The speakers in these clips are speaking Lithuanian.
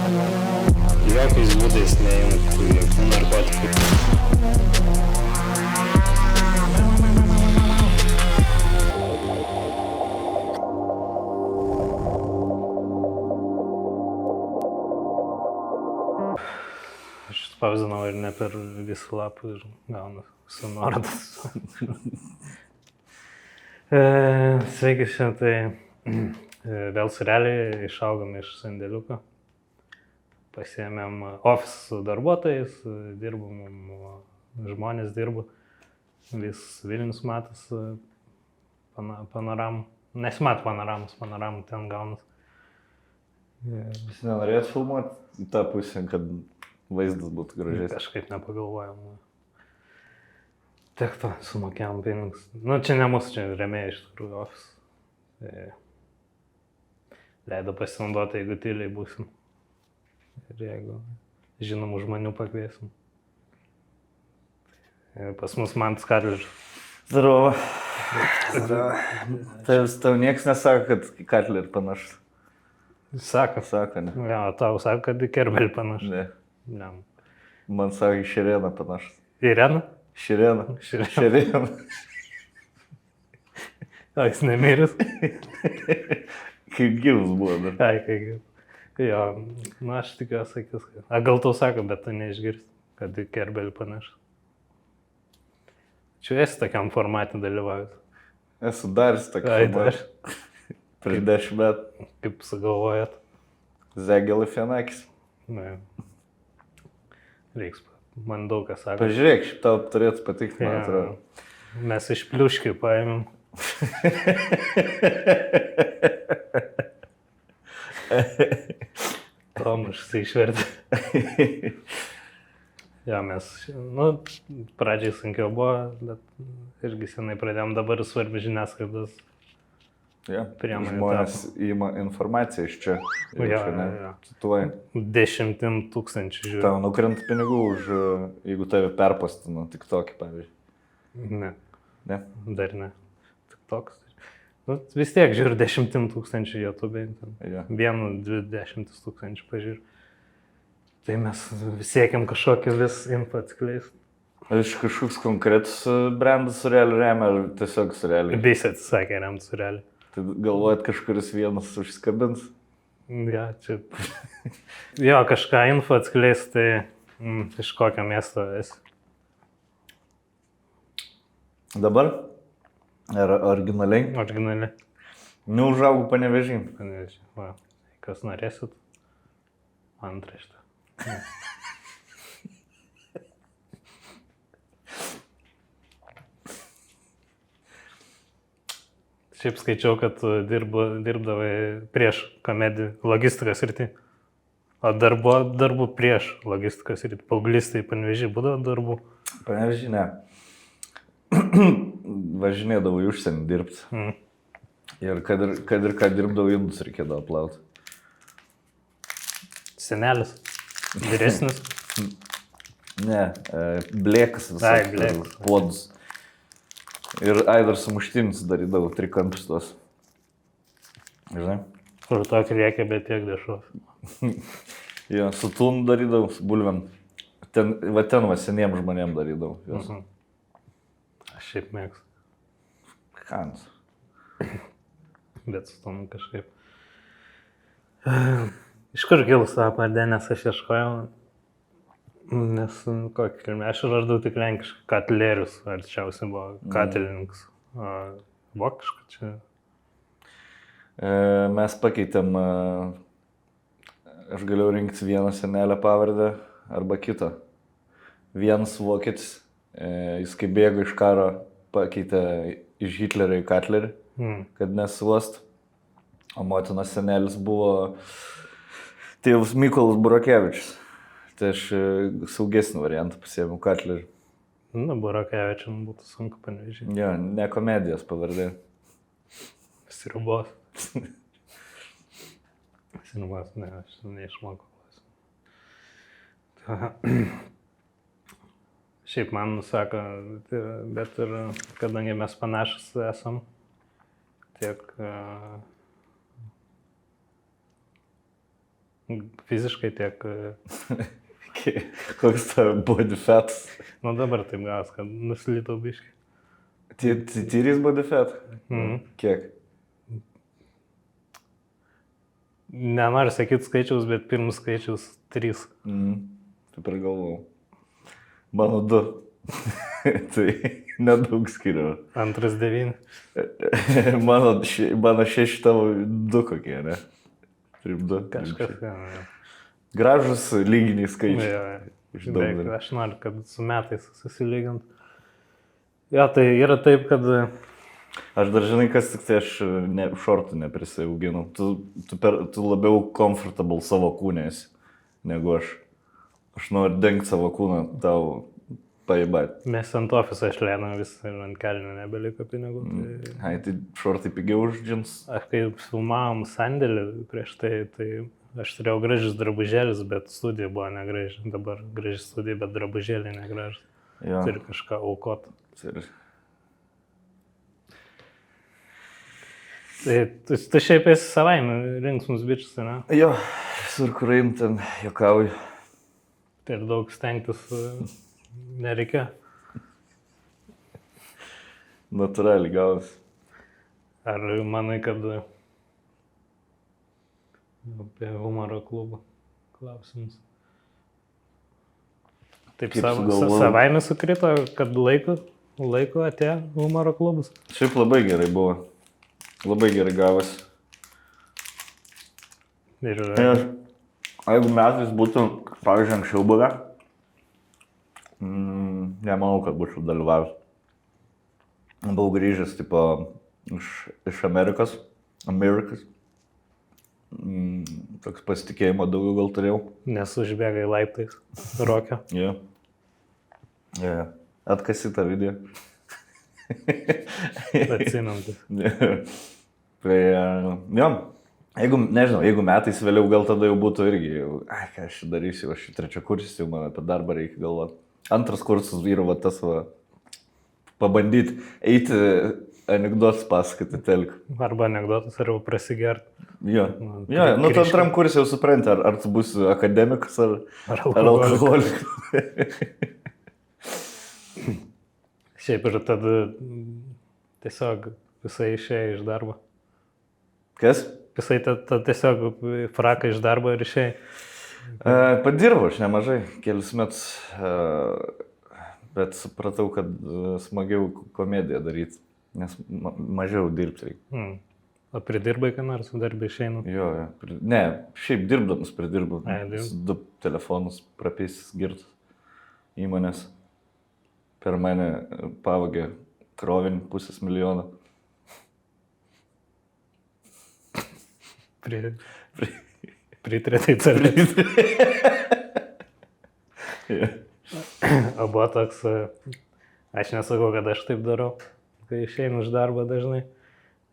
Jokiais būdais neimk jokių narkotikų. Aš spausdinau ir ne per visų lapų ir gaunu su nuorodas. Sveiki, šiandien vėl sureliai išaugom iš sandėliuko. Pasiėmėm ofisą su darbuotojais, dirbom, žmonės dirbo, vis Vilnius matas panoramų. Nesimat panoramų ten gaunas. Jūs nenorėjot filmuoti tą pusę, kad vaizdas būtų gražesnis? Kažkaip nepagalvojom. Tiek to, sumokėjom pinigus. Nu, čia ne mūsų, čia rėmėjai iš tikrųjų ofisą. Leido pasinaudoti, jeigu tyliai būsim. Ir jeigu žinomų žmonių pakviesim. Pas mus Mantas Katleris. Zdarova. Tau nieks nesako, kad į Katlerį panašus. Sako. Sako, ne. Ja, tau sako, kad į Kerbelį panašus. Ne. Ne. Man sako, į Šireną panašus. Irena? Šireną. Šireną. O, jis nemiręs? Kaip gyvus buvo dar. Ai, kaip gyvus. Jo, nu aš tikiuosi sakys, kad... A, gal tau sako, bet tu neišgirsti, kad į Kerbelį panašus. Čia esi tokiam formatui dalyvavęs. Esu daręs tokį Ai, formatą. Prieš 10 metų. Kaip sugalvojat? Zegelį Fienakis. Na, reiks, man daug kas sako. Pažiūrėk, šiaip tau turėtų patikti, man atrodo. Mes iš pliuškių paėmėm. Tomas išvertė. Ja, mes, nu, pradžiai sunkiau buvo, bet irgi senai pradėjom, dabar svarbi žiniasklaidos. Ja, priemonė žmonės įima informaciją iš čia. Ja. Cituoji. 10 000 žiūri. Tau nukrenta pinigų už, jeigu tave perpostino TikTok'į, pavyzdžiui. Ne. Ne? Dar ne. TikTok'as. Nu, vis tiek žiūri 10 000 YouTube'ai. Ja. 1-20 000 pažiūri. Tai mes siekiam kažkokį vis info atskleisti. Aš kažkoks konkretus brandas surrealį remia, ar tiesiog surrealį? Visi atsisakė remti surrealį. Tai galvojat, kažkuris vienas užsikabins? Ja, čia. Jo, kažką info atskleisti, tai iš kokio miesto esi. Dabar? Ar originaliai? Originaliai. Neužaugau Panevėžy. Va, kas norėsit? Antraštę. Šiaip skaičiau, kad tu dirbdavai prieš komediją logistikos srity. O darbų prieš logistikos srity. Paauglystai Panevėžy būdavo darbų? Panevėžy, ne. Važinėdavau į užsienį dirbti. Ir kad ir ką dirbdavau, indus reikėdavo plauti. Senelis? Vyresnis? Ne, blėkas visas. Ai, blėkas. Puodus. Ir Aidar sumuštinis darydavau trikampus tos. Žinai? Kur tokį reikia, bet tiek dešos. Jo, su tūnu darydavau, su bulvėm. Ten seniem žmonėm darydavau. Jos. Aš šiaip mėgstu. Kans. Bet su tomu kažkaip. Iš kur kilus tą pavardę, nes aš ieškojau, nes kokį kilmę, aš radau tik lenkišką Katlerius, arčiausiai buvo Katlininkas, vokišką čia. Mes pakeitėm, aš galėjau rinkti vieną senelę pavardę arba kitą. Vienas vokietis, jis kai bėgo iš karo, pakeitė iš Hitlerio į Katlerį, kad nesuost. O motinos senelis buvo tėvas Mykolas Burakevičius. Tai aš saugesnį variantą pasiėmiau Katlerį. Nu, Burakevičiam būtų sunku Panevėžy. Jo, ne komedijos pavardė. Sriubos. Sriubos, ne, aš neišmokau. Šiaip man sako, bet ir kadangi mes panašus esam, tiek Fiziškai tiek, Koks tavo body fat? nu dabar taip gavas, kad nuslitau biškai. Tyrys body fat? Kiek? Nenoriu sakyti skaičiaus, bet pirmus skaičiaus 3. Taip ir galvojau. Mano 2. Tai nedaug skiriu. Antras 9. Mano 6, tavo 2 kokie, ne? Taip 2. Kažkas. Gražus lyginiai skaičiai. Jo, Iš beveik, daugelio. aš noriu, kad su metais susilygint. Jo, tai yra taip, kad Aš dar žinai, kas tik tai aš šortų neprisiauginu. Tu labiau comfortable savo kūnės negu aš. Aš noriu dengti savo kūną, tau paėbat. mes ant ofiso išleidom vis ir ant kelnių nebeliko pinigų. Tai Tai šortai pigiau už džins. aš kai filmavom sandėlį prieš tai aš turėjau gražius drabužėlius, bet studija buvo negraži. Dabar graži studija, bet drabužėliai negražus. Jo. Turi kažką aukot. Tai tu šiaip esi savaime rinksmus bičius, ne? Jo, sur kur eim ten juokauju. Tai ir daug stengtis nereikia. Natūraliai gavus. Ar manai, kad apie humoro klubą klausimus? Taip Kaip sugalvojau? savaime sukrito, kad laiko atėjo humoro klubus. Šiaip labai gerai buvo. Labai gerai gavus. Ir Jeigu metais būtų, pavyzdžiui, anksčiau buvę, nemanau, kad būčiau dalyvavęs. Buvau grįžęs, tipo, iš Amerikos. Toks pasitikėjimo daugiau gal turėjau. nes užbėgai laiptais rokio. Jo. Yeah. Atkasi tą video. Atsinantis. Tai, jo, jeigu metais vėliau, gal tada jau būtų irgi, ką aš darysiu, aš 3 kursis, jau man apie darbą reikia galvoti. 2 kursas vyru, va tas va, pabandyti eiti anekdotus pasakoti telk. Arba anekdotus, arba prasigert. Jo, nu tu 2 kursai jau supranti, ar tu būsi akademikas, ar alkoholikas. Šiaip ir tada tiesiog visai išėjo iš darbo. Kas? Visai tiesiog fraką iš darbo ir išėjo. Padirbau aš nemažai, kelius metus, bet supratau, kad smagiau komediją daryti, nes mažiau dirbti reikia. O pridirbai, ką nors darbį išeinu? Jo, ne, šiaip dirbdamas pridirbau. Dirb. 2 telefonus prapeisis girtus įmonės. Per mane pavogė krovinį 500 000. Pritrėtai carės. O buvo toks, aš nesakau, kad aš taip darau, kai išeinu iš darbo dažnai,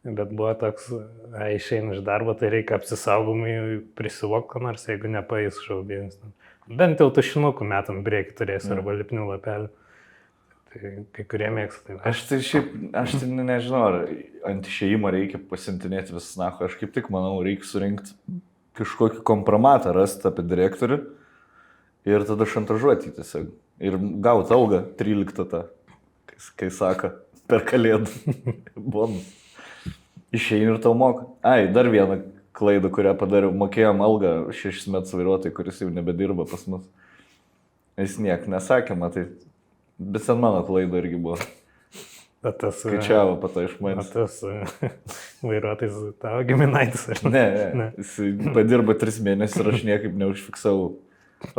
bet buvo toks, išeinu iš darbo, tai reikia apsisaugomai prisivokti, nors jeigu nepaės šaubėnis. Bent jau tušinukų metam priekį turėsi arba lipnių lapelių. Tai kai kurie mėgsta. Aš tai nežinau, ar ant išėjimo reikia pasintinėti vis nacho. Aš kaip tik manau, reikia surinkti kažkokį kompromatą, rasti apie direktorių ir tada šantažuoti tiesiog. Ir gauti algą 13 tą, kai sako, per kalėdų. Bonus. Išeini ir tau moka. Dar vieną klaidą, kurią padariau. Mokėjom algą 6 metus vairuotojai, kuris jau nebedirba pas mus. Jis niek nesakė, matai. Bet ten mano klaida irgi buvo. Skaičiavo po to iš manęs. Tas vairuotojas tavo giminaitis, ar ne? Ne. Jis padirbo 3 mėnesius ir aš niekaip neužfiksavau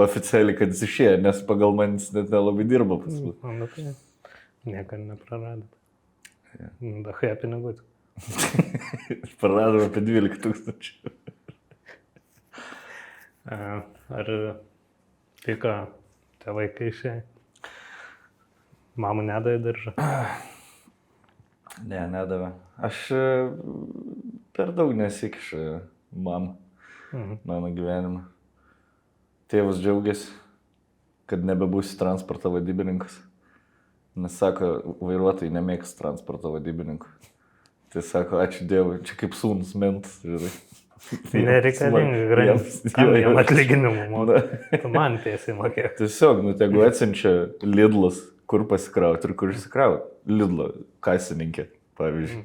oficialiai, kad jis išėjo, nes pagal manis net nelabai dirbo pas mus. Tai niekad nepraradot. Dachai pinigų. Praradom apie 12 000. Ar tai ką, tie vaikai išėjo? Mamų nedavė daržą? Ne, nedavė. Aš per daug nesikišu mamą mano gyvenimą. Tėvas džiaugiasi, kad nebebūsi transporto vadybininkas. Nes sako, vairuotojai nemėgs transporto vadybininkų. Tai sako, ačiū Dievui, čia kaip sūnus mentas, žiūrėk. Nereikalinga grandis. Kam jam atlyginimų moka? Tu man tiesiai mokėk. Tiesiog, tegu atsiunčia Lidlas, kur pasikrauti ir kur išsikrauti. Lidlo kasininkė, pavyzdžiui.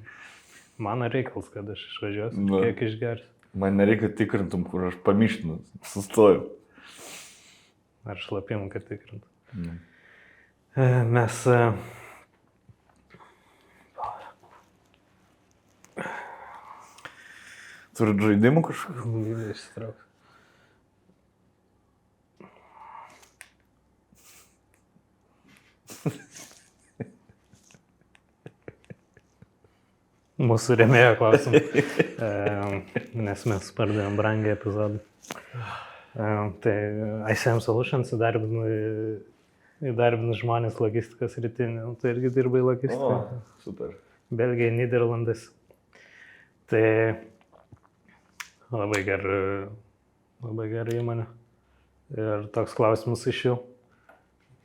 Mano reikalas, kad aš išvažiuosiu, kiek išgersiu. Man nereikia tikrintum, kur aš pamišinu, sustoju. Ar šlapimą, kad tikrintų. Mes... Turit žaidimų kažkokių? Išsitrauks. Mūsų rėmėjo klausimą, nes mes pardavėm brangiai epizodą. Tai ICM Solutions įdarbina žmonės logistikos rytinį, tai irgi dirbai logistiką. O, super. Belgija, Nyderlandas. Tai labai gera įmonė. Ir toks klausimas iš jų.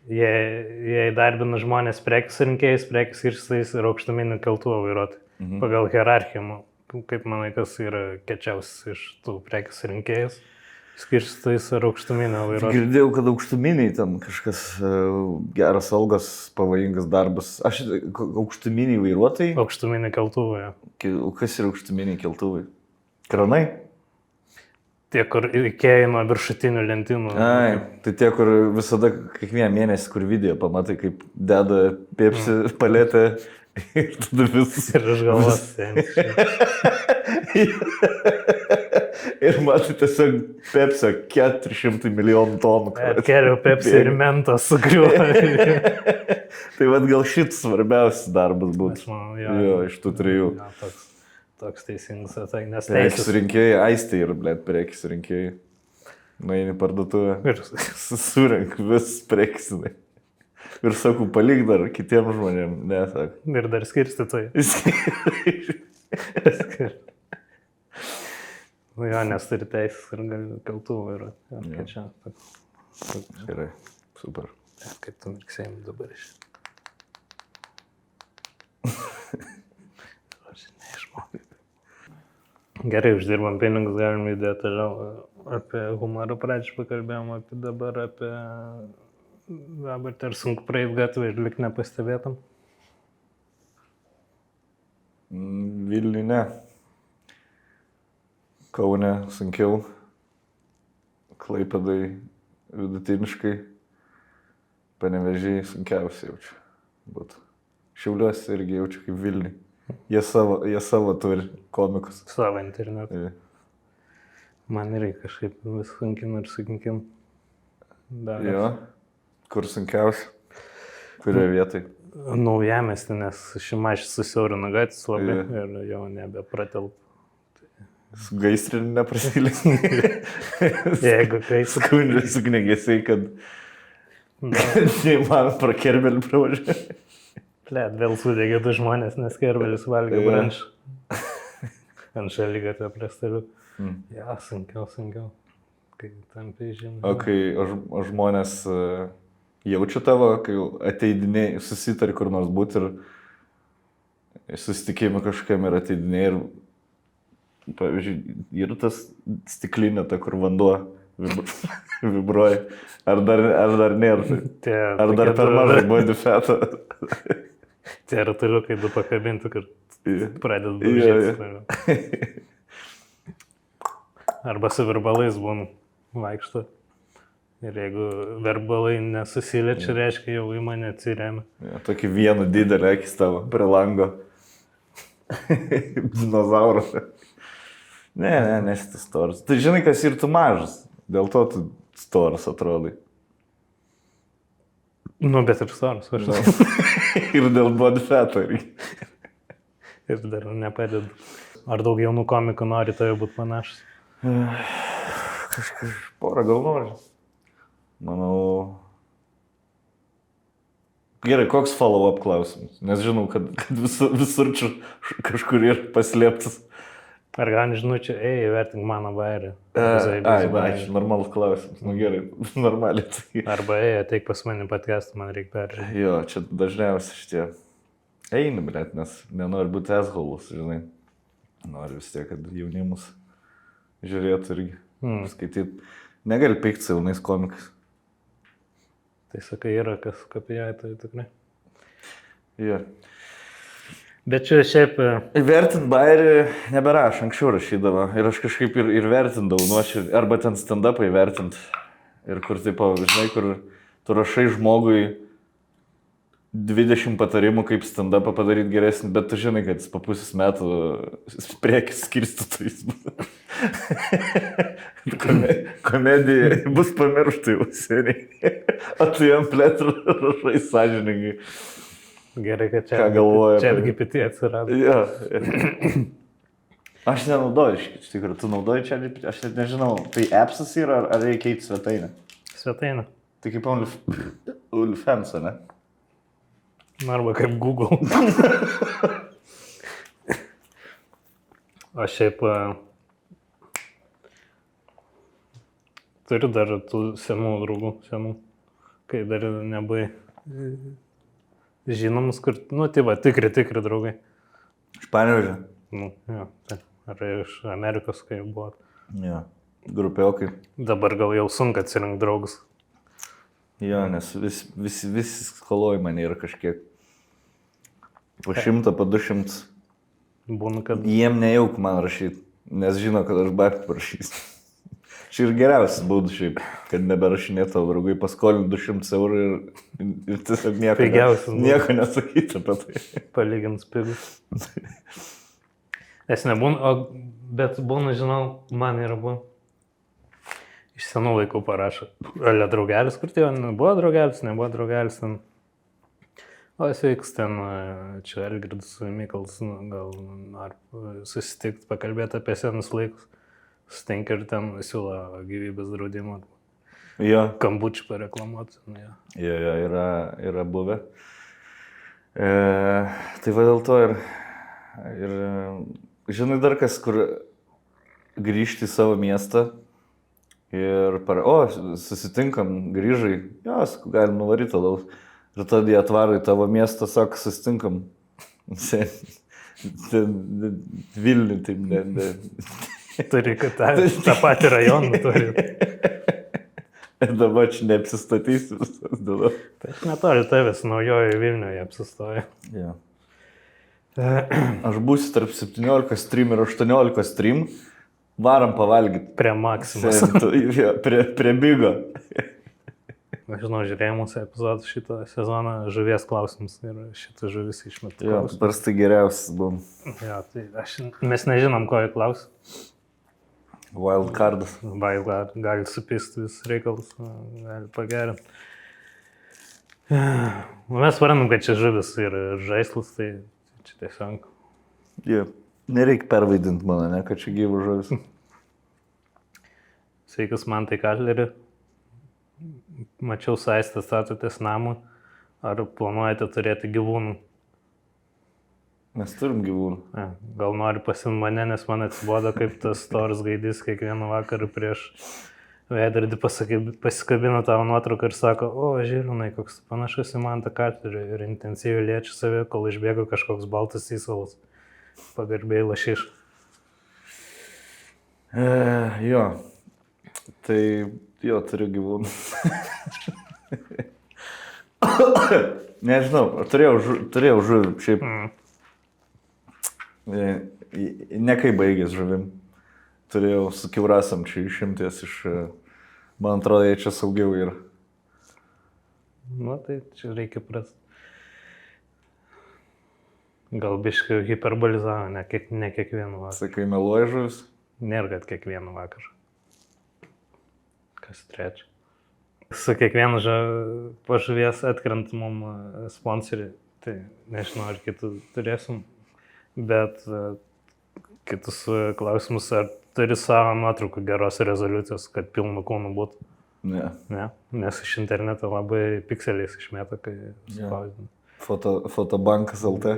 Jie įdarbina žmonės prekės rinkėjais, prekės skirstais ir aukštuminių keltuvų vairuotojų. Pagal hierarchiją, kaip manai, kas yra kečiausias iš tų prekės rinkėjus, skirstais ir aukštuminio vairuotojų. Girdėjau, kad aukštuminiai ten kažkas geras algas, pavojingas darbas. Aukštuminiai vairuotojai? Aukštuminiai keltuvai. Kas yra aukštuminiai keltuvai? Kranai? Tie, kur įkėja nuo viršutinių lentynų. Ai, tai tie, kur visada kiekvieną mėnesį, kur video pamatai, kaip deda Pepsi paletę ir tada visus. Ir aš galvos. Ir matai tiesiog Pepsi 400 milijonų tonų. Keliau Pepsi ir Mentos sugriuvo. Tai vad gal šitas svarbiausias darbas būtų. Jo, iš tų trijų. Toks teisingas atsakymas. Prekės rinkėjai, aistė ir, prekės rinkėjai. Nueini parduotuvę ir surenk vis preksinai. Ir sakau, palik dar kitiem žmonėm, nesak. Ir dar skirstytojai. Nu jo, nes turi teisės ir gali keltuvą ir čia. Gerai, super. Kaip tu mirksėjim dabar iš. Gerai, uždirbam pinigus, galim judėti toliau. Apie humorą pradžią pakalbėjom, apie dabar ar sunku praeit gatvę ir lik nepastebėtam? Vilniui ne. Kaune sunkiau. Klaipėdai vidutiniškai. Panevėžiai sunkiausiai jaučiu. Būtų. Šiauliuose irgi jaučiu kaip Vilniui. Jie savo turi komikus. Savo internetą. Man reikia kažkaip vis sunkinu ir sunkinu. Jo. Kur sunkiausia? Kurioje vietoje? Naujamiestį, nes Šimašis susiaurino gatvės labai ir jau nebepratelp. Su gaisrinė neprasilės. Jeigu kai skundžiasi ugniagesiai, kad neįmanoma pro Kerbelį pravažiuoti. Vėl sudegė du žmonės, nes Kerbelis valgė branšą. Ant šaligatvio prie stalių. Ja, sunkiau. Kai tampi žemė. O žmonės jaučia tavo, kai ateidiniai, susitari kur nors būti ir susitikėjimai kažkokiam ir ateidiniai ir, pavyzdžiui, ir tas stiklinė, ta, kur vanduo vibruoja. Ar dar nėra? Ar dar per mažai body fatą? Tie ratuliukai du pakabinti, kad pradeda daužėti. Arba su verbalais būna vaikšto. Ir jeigu verbalai nesusiliečia, reiškia jau į mane atsiremia. Tokį vieną didelį akis tavo prie lango. Dinozauras. Ne, nesi storas. Tai žinai, kas ir tu mažas. Dėl to tu storas atrodai. Nu, bet ir storas. Ir dėl body fato. Ir dar nepadeda. Ar daug jaunų komikų nori toje būti panašus? Kažkaip porą gal nori. Manau... Gerai, koks follow-up klausimas? Nes žinau, kad visur čia kažkur yra paslėptas. Ar gali žinučių, vertink mano bairį. Ačiū, normalus klausimas. Nu gerai, normaliai. Arba ateik pas mane podcast'ą, man reikia peržiūrėti. Jo, čia dažniausiai šitie. Eini, nes nenori būti asshole, žinai. Nori vis tiek, kad jaunimus žiūrėti irgi, skaityti. Negali pykti jaunais komikais. Tai sakai, yra kas kopijuoja, tai tikrai. Yeah. Bet čia šiaip... Vertint bairį neberaš, anksčiau rašydavo. Ir aš kažkaip ir vertindavau nuoširdžiai. Arba ten stand-upą įvertint. Ir kur taip, žinai, kur tu rašai žmogui 20 patarimų, kaip stand-upą padaryti geresnį, bet tu žinai, kad jis po pusės metų priekis skirstytų jis bus. Komedija bus pamiršta jau seniai. O tu jam plėtrą rašai sąžiningai. Gerai, kad čia, čia GPT atsirado. Ja. Aš nenaudoju, iš tikrųjų, tu naudoji čia GPT, aš net nežinau, tai appsas yra ar reikia eiti svetainę? Svetainę. Tai kaip OnlyFans, ne? Arba kaip Google. Aš šiaip turiu dar tų senų draugų, kai dar nebai žinomus, kur, tai va, tikri draugai. Iš Panevėžio? Jo, tai. Ar iš Amerikos, kai buvo. Jo, grupiokai. Dabar gal jau sunku atsirinkti draugus. Jo, nes vis skoloj man yra kažkiek. Po 100, po 200. Būna, kad... Jiem nejauk man rašyti, nes žino, kad aš babkių parašysiu. Čia ir geriausias būdų šiaip, kad neberašinėtų tavo draugai, paskolint 200 eurų ir tiesiog nieko nesakyti apie tai. Palygins pigus. Es nebūna, bet būna, žinau, man yra buvo. Iš senų laikų parašo. Ale draugelis, kur tai buvo draugelis, nebuvo draugelis ten. O sveiks ten, čia Elgirdas Mikals, gal nori susitikti, pakalbėti apie senus laikus. Sutinka ir ten siūlo gyvybės draudimą. Jo. Kambučių pareklamuoti. Jo, yra buvę. Tai va dėl to ir žinai dar kas, kur grįžti į savo miestą ir susitinkam, grįžai, galim nuvaryti alaus. Ir tada jie atvaro į tavo miestą, sako, susitinkam. Vilnių, taip, ne. Turi, kad tą patį rajoną turi. Ir dabar čia neapsistatysiu visas dėl. Tai aš netoli tavęs, naujojo Vilniuje apsistoju. Ja. Aš būsiu tarp 17 stream ir 18 stream. Varam pavalgyti. Prie Maximus. Prie Bigo. Aš žinau, žiūrėjau mūsų epizodų šitą sezoną, žuvies klausimus ir šitą žuvis išmetu. Jo, paprastai geriausias buvom. Jo, tai mes nežinom, ko jie klausia. Wildcardas. Wildcard, gali supisti vis reikalus, gali pagerinti. Mes varanam, kad čia žuvis ir žaislas, tai čia tiesiog. Jo, nereikia pervaidinti mano, ne, kad čia gyvų žuvis. Sveikas, man tai Katlerį. Mačiau Saistą statotės namą. Ar planuojate turėti gyvūnų? Mes turim gyvūnų. Gal nori pasimti mane, nes man atsibodo, kaip tas Toras Gaidys kiekvieną vakarą prieš veidrodį pasikabino tavo nuotrauką ir sako, Žilvinai, koks panašus į Mantą Katlerį ir intensyviai liečia save, kol išbėgo kažkoks baltas įsalas. Pagarbiai lašiš. Jo. Tai jo, turiu gyvūnų. Nežinau, turėjau žuvį, šiaip. Nekai baigęs žuvim. Turėjau su kiaurasam čia išimties iš, man atrodo, jie čia saugiau yra. Tai čia reikia pras. Gal biškai hiperbolizavo, ne kiekvieną vakarą. Sakai, meluoja žuvis? Nėra, kad kiekvieną vakarą. Kas trečia. Su kiekvienu pažuvies atkrent mum sponsoriai, tai nežinau, ar kitų turėsim, bet kitus klausimus, ar turi savo nuotraukų geros rezoliucijos, kad pilnu kūnu būtų? Ne, nes iš interneto labai pikseliais išmeta, kai spausdina. Fotobankas LT.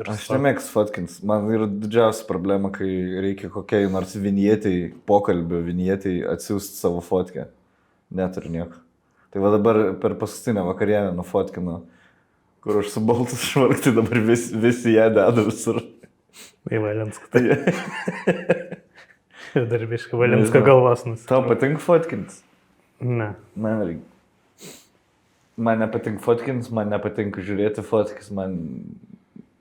Aš nemėgstu fotkins. Man yra didžiausia problema, kai reikia kokiai nors vinietiai, pokalbio vinietiai atsiųsti savo fotkę. Neturiu nieko. Tai va dabar per paskutinę vakarienę nufotkinu, kur aš su baltas švarktai dabar visi ją deda visur. Įvalensk. Ir dar biškai Valinsko galvos Tau patinka fotkintis? Ne. Man nepatinka fotkintis, man nepatinka žiūrėti fotkis, man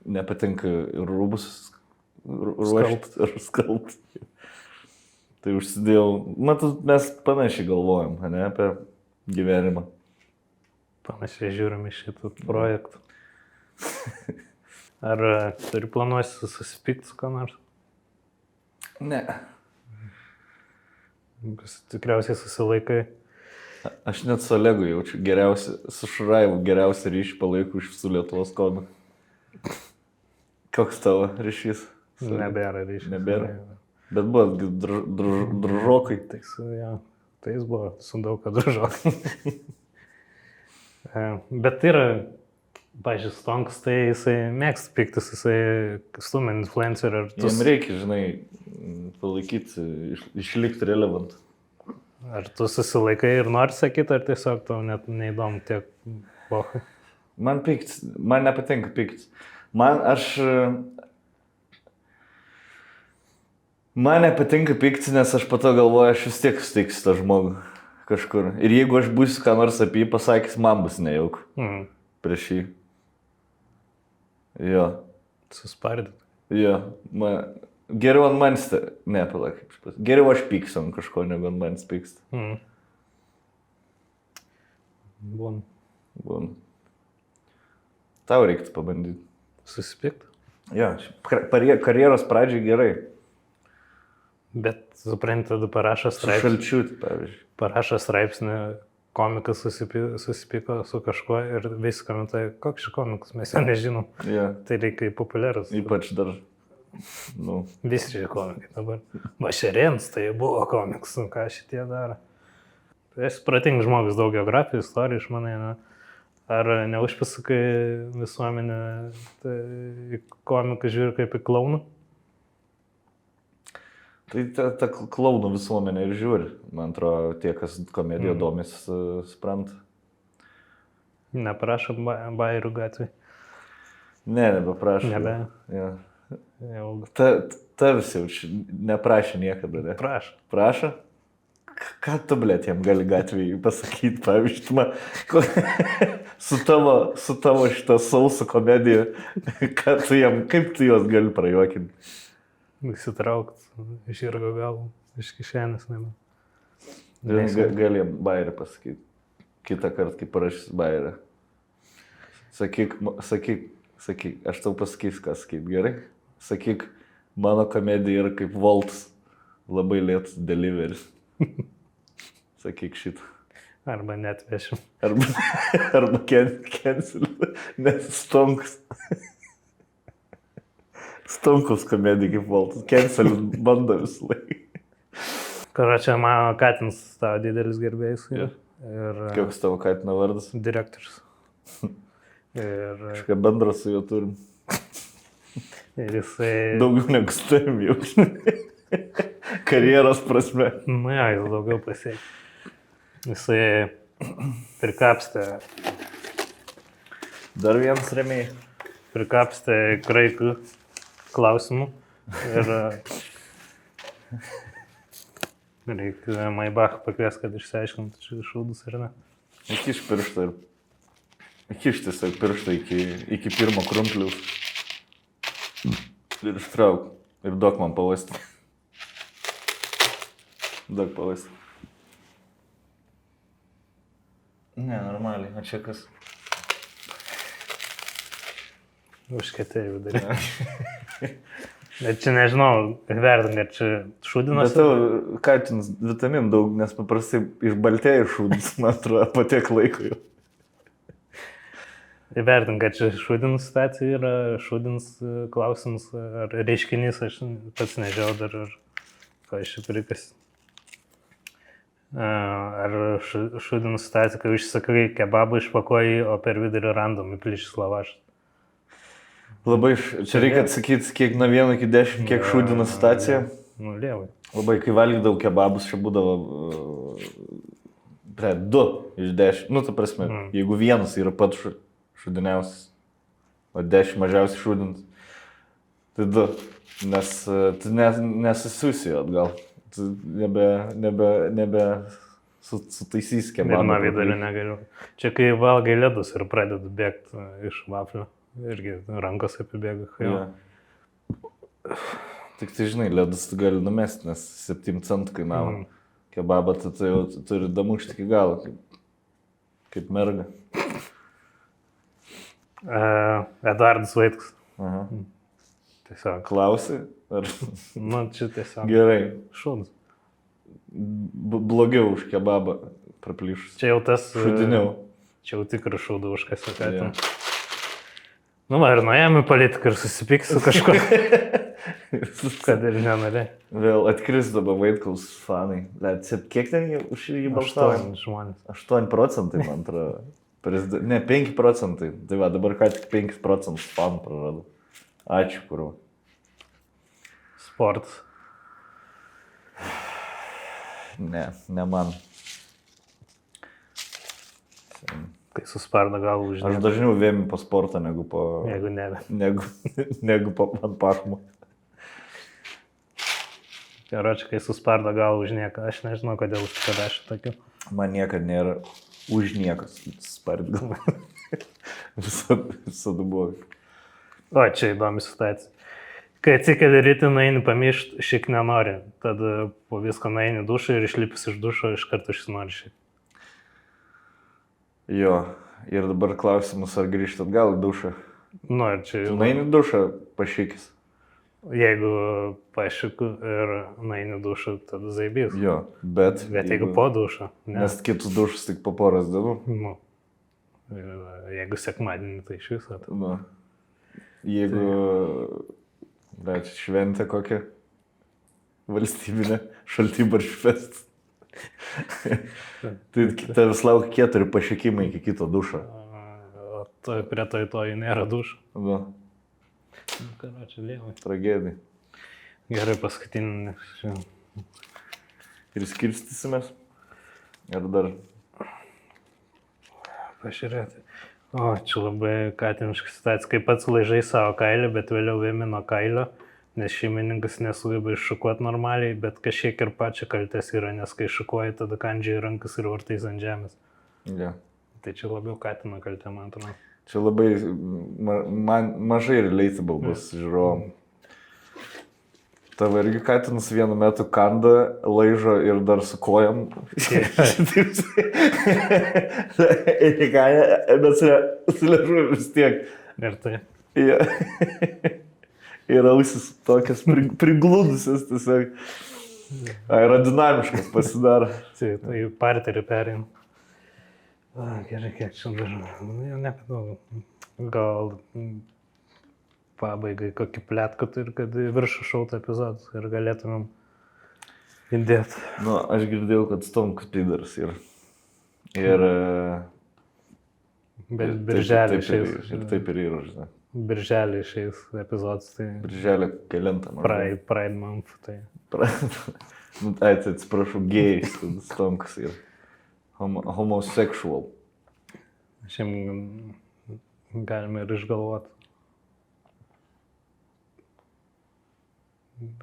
nepatinka rūbus ruošti ar skalbti. Tai užsidėjau, matot, mes panašiai galvojam, ne, apie gyvenimą. Panašiai žiūrim iš šitų projektų. Ar turi planuosi susipykti su ką nors? Ne. Tikriausiai susilaikai. Aš net su Olegu jaučiu geriausią, su Šuraivu geriausią ryšį palaikau iš visų Lietuvos komikų. Koks tavo ryšys? Nebėra ryšys. Nebėra. Bet buvo družokai. Tai jis buvo su daug ką družokai. Bet yra, pažiūrėjau, Stonks, tai jisai mėgsta piktis, jisai stumia influencerį. Jam reikia, žinai, palaikyti, išlikti relevant. Ar tu susilaikai ir nori sakyti, ar tiesiog tau net neįdomu tiek bohai? Man nepatinka piktis. Man nepatinka piktis, nes aš po to galvoju, aš vis tiek sutiksiu tą žmogų kažkur. Ir jeigu aš būsiu ką nors apie jį pasakys, man bus nejauk prieš jį. Jo. Suspardyt. Jo. Geriau ant manęs, geriau aš pyksiu ant kažko, negu ant manęs pyksta. Būn. Tau reiktų pabandyti. Susipykti? Jo, karjeros pradžiai gerai. Bet, supranti, tada parašo straipsnį. Šalčiut, pavyzdžiui. Parašo straipsnį, komikas susipyko su kažkuo ir visi komentuoja, koks šis komikas, mes jo nežinom. Ja. Tai reikia populiarus. Ypač dar. Visi šie komikai dabar. Vašerėns, tai buvo komiks, ką šitie daro. Tai esi pratingas žmogus, daug geografijų, istorijų išmanai, ne? Ar neužpasukai visuomenę į komiką žiūri kaip į klauną? Tai ta klaunų visuomenė ir žiūri. Man atrodo, tie, kas komediją domės, supranta. Neprašo bairių gatvį? Ne, nebeprašo. Nebe? Ja. Jau. Ta visi neprašė niekada, ne? Prašo. Prašo? Ką tu, blėt, jam gali gatvėje pasakyti, pavyzdžiui, su tavo šitą sausą komediją, kaip tu juos gali prajuokinti? Įsitraukt iš irgo galų, iš kišenės, nebe. Gali jam bairį pasakyti. Kitą kartą, kai parašys bairį. Sakyk, aš tau pasakysiu, ką sakyti, gerai? Sakyk, mano komedija yra kaip Voltas, labai lėtas deliveris. Sakyk šitą. Arba net vešim. Arba cancel, nes Stonkus. Stonkus komedija kaip Voltas. Cancel bando visą laiką. Karočią, mano Katins tavo didelis gerbėjas. Ja. Ir Koks tavo Katino vardas? direktorius. Ir Kažką bendro su juo turim. jisai... Daugiau negu su tavim jau. Karjeros prasme. Nu jo, jis daugiau pasiekė. Jisai prikapstė Dar vienas rėmėjai. Prikapstė graikų klausimų ir reikia Maybach pakvies, kad išsiaiškintų, čia šūdus ar ne. Įkiš pirštą ir... Įkiš tiesiog pirštą iki pirmo krumpliaus. Ir ištrauk. Ir duok man pavasti. Duok pavasti. Ne, normaliai. O čia kas? Užkėtėjų daryti. Bet čia nežinau, vertink, ar čia šūdinas. Bet tavo Katinas vitamin daug, nes paprastai išbaltėja šūdus, man atrodo, po tiek laiko jau. Įvertink, kad čia šūdinus situacija yra, šūdins klausimas, ar reiškinys, aš pats nežinau dar, ar ko aš čia prikas. Ar šūdinus situacija, kai užsakai kebabą išpakuoji, o per vidurį random įplyšęs lavašas. Labai, čia reikia atsakyti, kiek nuo 1 iki 10, kiek šūdina situacija. Nu, lievai. Labai, kai valgydavau kebabus, čia būdavo 2 iš 10. Nu, ta prasme, jeigu vienas yra pats šūdiniausias, o 10 mažiausiai šūdintas, tai 2. Nes tu nesisusi atgal. nebe sutaisys Ir kebabą. nuo vidurio negaliu. Čia kai valgai ledus ir pradedu bėgti iš vaflio. Irgi rankos apibėga. Ja. Tik tai žinai, ledus tu gali numesti, nes 7 centų kainavo. Kebabą tai jau turi damušti iki galo, kaip merga. Eduardas Vaitkus. Aha. Tiesiog. Klausi? Ar... Nu, čia tiesiog. Gerai. Šūdas. Blogiau už kebabą praplyšus. Čia jau tas... Šudiniau. Čia jau tikrai šūda už kas atėjo. Nu, va, ir nuėjame į politiką ir susipyks su kažkuo. Kad ir nenorė. Vėl atkris dabar Vaitkaus fanai. Kiek ten už jį balsavo? 8 žmonės. 8%, man atrodo. Ne, 5%. Tai va, dabar ką tik 5% fanų prarado. Ačiū, kurva. Sportas. Ne man. Kai susparda galvą už Aš dažniau vėmiu po sportą negu po... Jeigu nebe. Negu po pachmo. Geročiai, kai susparda galvą už nieką. Aš nežinau, kodėl užsirašė tokiu. Man niekad nėra už niekas spart galvą. Visada buvo. O, čia įdomi situacija. Kai atsikeli rytį, nueini pamišti, šiek nenori. Tada po visko nueini dušą ir išlipus iš dušo iš karto išsinori šiek. Jo, ir dabar klausimus, ar grįžti atgal į dušą. Nu, ir čia jau... Nueini į dušą, pašykis. Jeigu pašiku ir nueini dušą, tada zaibys. Jo, bet jeigu po dušą. Ne. Nes kitus dušus tik po poros dienų. Nu, jeigu sekmadienį, tai iš viso. Tai... Nu, jeigu... Bet šventė kokią valstybinę šaltibaršių fest. Tai tavęs laukia 4 pašykimai iki kito dušo. O prie to nėra dušo. Nu. Karočią, lievai. Tragedija. Gerai, paskutinį. Ir skirstysimės? Ar dar? Pažiūrėti. O, čia labai katiniška situacija, kai pats laižai savo kailį, bet vėliau vėmi nuo kailio, nes šeimininkas nesugeba iššukuoti normaliai, bet kažkiek ir pačia kaltės yra, nes kai šukuoji, tada kandžiai rankas ir vartais ant žemės. Ja. Tai čia labiau katino kaltė, man atrodo. Čia labai mažai relatable bus žiūrovom. Tavo irgi katinas vienu metu kanda, laižo ir dar su kojam. Bet su liežuviu vis tiek. Ir tai. Ja. Ir ausis tokias priglūdusias tiesiog. Aerodinamiškas pasidaro. Tai parterį perėjom. Gerai, kiek čia dar. Jau nepadau. Gal pabaigai kokį plėtką turi, kad viršų šautų epizodus ir galėtumėm įdėti. Nu, aš girdėjau, kad Stonkus pidaras yra. Ir... Birželį išeis. Ir taip ir yra, žinai. Birželį išeis epizodas, tai... Birželį kelintą. Pride month, tai... Nu, tai atsiprašau, gėjais, kad Stonkus yra. Homosexual. Šiandien galime ir išgalvoti.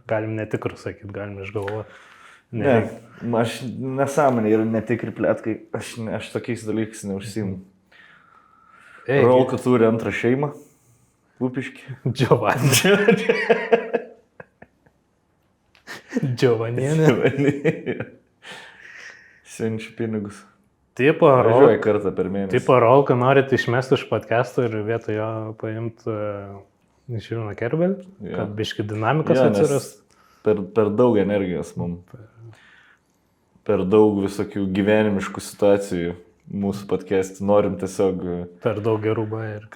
Galim netikrų sakyti, galim išgalvoti. Ne, aš nesąmonė yra netikri plėtkai, aš tokiais dalykais neužsiimu. Rolka turi antrą šeimą, Pupiškį. Giovanienė. Siunčiu pinigus. Važiuoju kartą per mėnesį. Tipo Rolka norit išmesti iš podcast'o ir vietoj jo paimti Žilviną Kerbelį, kad biški dinamikos atsiras. Per daug energijos mums. Per daug visokių gyvenimiškų situacijų mūsų podcast'e. Norim tiesiog... Per daug gerų bairių.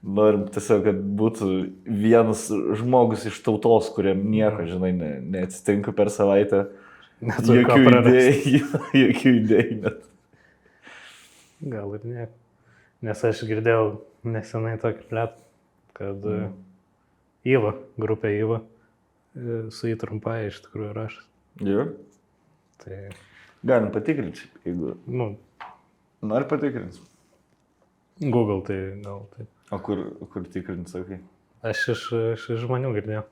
Norim tiesiog, kad būtų vienas žmogus iš tautos, kuriam nieko, žinai, neatsitinka per savaitę. Jokių idėjų net. Gal ir nieko. Nes aš girdėjau nesenai tokį plėtą, kad Iva, grupė Iva, su jį trumpai iš tikrųjų rašas. Jo. Tai... Galim patikrinti, jeigu... Nu, nori patikrinti? Google tai gal taip. O kur tikrinti, sakai? Aš iš žmonių girdėjau.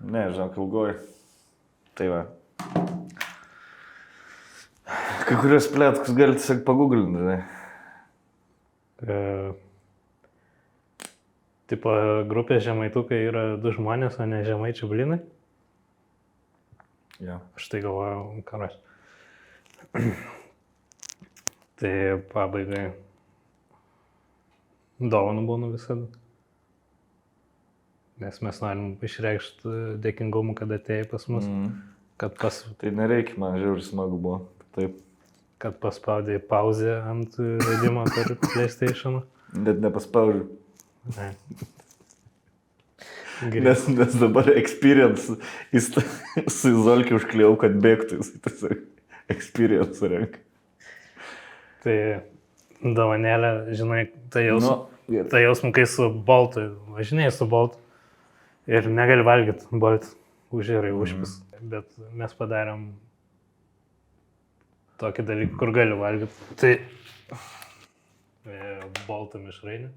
Ne, žinok, ilgoji. Tai va. Kai kurios plėtkus gali tiesiog paguglinti, žinai. Tipo, grupė žemaitukai yra 2 žmonės, o ne žemaičių blinai. Jo. Aš tai galvoju, karas. Tai pabaigai dovanų būna visada. Nes mes norim išreikšti dėkingumą, kad atėjai pas mus. Kad, Tai nereikia, man žiauriai smagu buvo. Taip. Kad paspaudė pauzę ant žaidimo per PlayStation. Net nepaspaudžiu. Ne. Nes dabar experience su Izolkiu užkliau, kad bėgtų. Jis tiesiog experience renka. Tai dovanėlė, žinai, tai jausmu, kai su Boltu, važinėjai su Boltu ir negali valgyti Bolt, užėrai užpis. Bet mes padarėm tokį dalyką, kur gali valgyti. Tai Bolto mišrainė.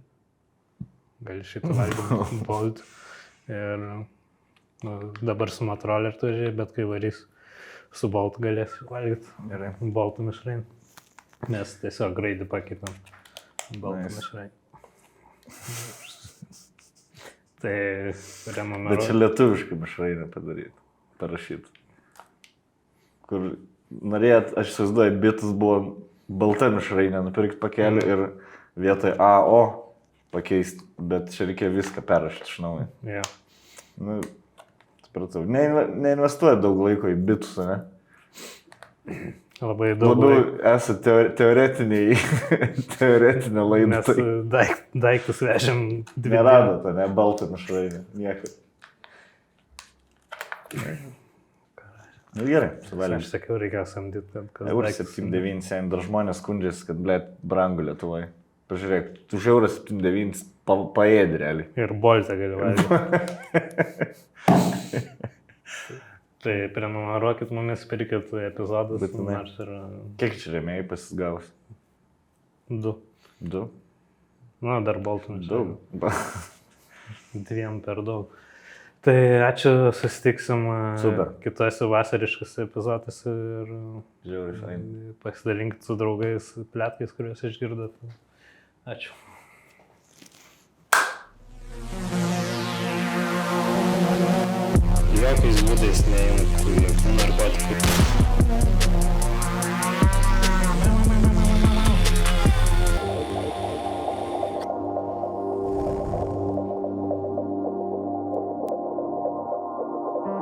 Gali šitą valgyti Bolt. Ir dabar su Motorola ir tu žiūrėjai, bet kai varys su Boltu galėsi valgyti Bolto mišrainę. Mes tiesiog greidį pakeitėm Bolto mišrainę. Tai renumeruoju. Bet čia lietuviškai mišrainę parašyti. Kur norėjot, aš įsivaizduoju, bitus buvo balta mišrainė, nupirkti pakelį ir vietoj AO pakeisti, bet čia reikia viską perrašyti iš naujo. Ja. Nu, supratau, neinvestuoja daug laiko į bitus, ne? Labai daug labiau laiko. esate teoretinė laida. Mes daiktus vežėm 2 Neradote, ne, baltą mišrainę, nieko. Nu gerai, suvalėm. Aš sakiau, reikia samdyti, kad Eur 7,9 sen, dar žmonės skundžiasi, kad, blėt, brangu Lietuvoje. Pažiūrėk, tu už eurą 7,9 paėdi realiai. Ir Boltą gali valgyti. Tai prenumeruokit mumis, pirkit epizodus. Būtinai. Kiek čia rėmėjai pasisgaus? 2. 2? Na, dar Boltų Daug. 2 per daug. Tai ačiū, susitiksim kitose vasariškose epizoduose ir Žiauriai fainai. pasidalinkit su draugais pletkais, kuriuos išgirdot. Ačiū. Jokiais būdais neimk